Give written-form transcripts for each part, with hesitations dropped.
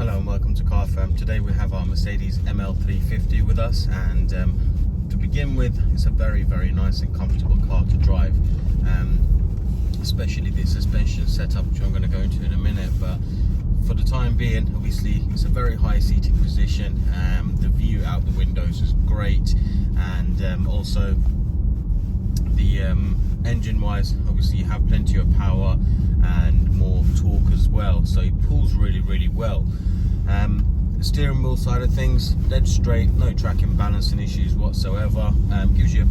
Hello and welcome to Car Firm. Today we have our Mercedes ml350 with us, and to begin with, it's a very nice and comfortable car to drive, especially the suspension setup, which I'm going to go into in a minute. But for the time being, obviously it's a very high seating position. The view out the windows is great, and also the engine wise, obviously you have plenty of power and more torque as well, so it pulls really well. The steering wheel side of things, dead straight, no tracking balancing issues whatsoever. Gives you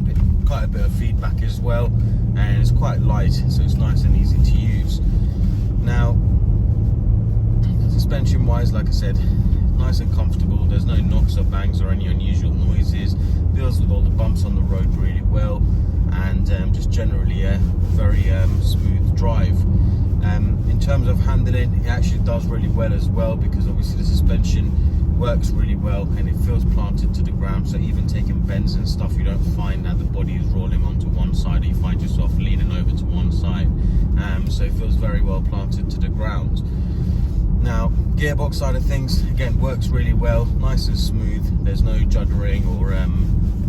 quite a bit of feedback as well, and it's quite light, so it's nice and easy to use. Now, suspension wise, like I said, nice and comfortable. There's no knocks or bangs or any unusual noises. Deals with all the bumps on the road really well, and just generally a very smooth drive. In terms of handling, it actually does really well as well, because obviously the suspension works really well and it feels planted to the ground. So even taking bends and stuff, you don't find that the body is rolling onto one side, you find yourself leaning over to one side. So it feels very well planted to the ground. Now, gearbox side of things, again, works really well, nice and smooth. There's no juddering or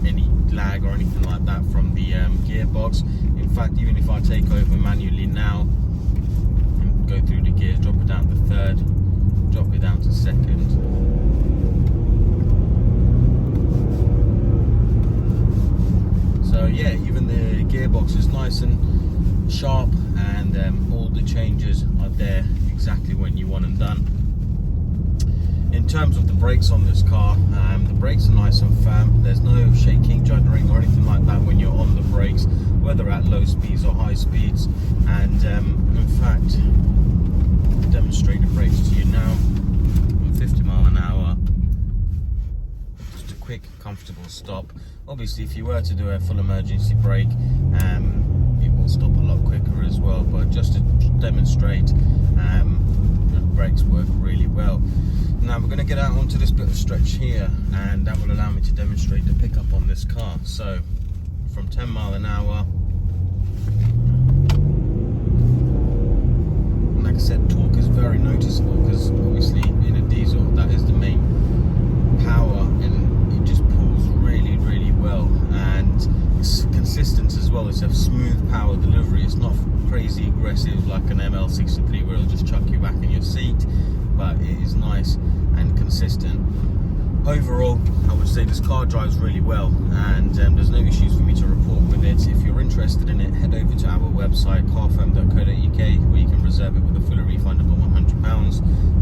any lag or anything like that from the gearbox. In fact, even if I take over manually now and go through the gears, drop it down to third, drop it down to second, so yeah, even the gearbox is nice and sharp, and all the changes are there exactly when you want them done. In terms of the brakes on this car, the brakes are nice and firm. There's no shaking, juddering or anything like that when you're on the brakes, whether at low speeds or high speeds. And in fact, I'll demonstrate the brakes to you now. On 50 mile an hour, just a quick, comfortable stop. Obviously, if you were to do a full emergency brake, it will stop a lot quicker as well. But just to demonstrate, the brakes work really well. Now we're going to get out onto this bit of stretch here, and that will allow me to demonstrate the pickup on this car. So from 10 mile an hour, like I said, torque is very noticeable, because obviously in a diesel that is the main power, and it just pulls really well, and it's consistent as well. It's a smooth power delivery. It's not crazy aggressive like an ml350 where it'll just chuck you back in your seat, but it is nice and consistent. Overall, I would say this car drives really well, and there's no issues for me to report with it. If you're interested in it, head over to our website carfirm.co.uk, where you can reserve it with a full refund of £100.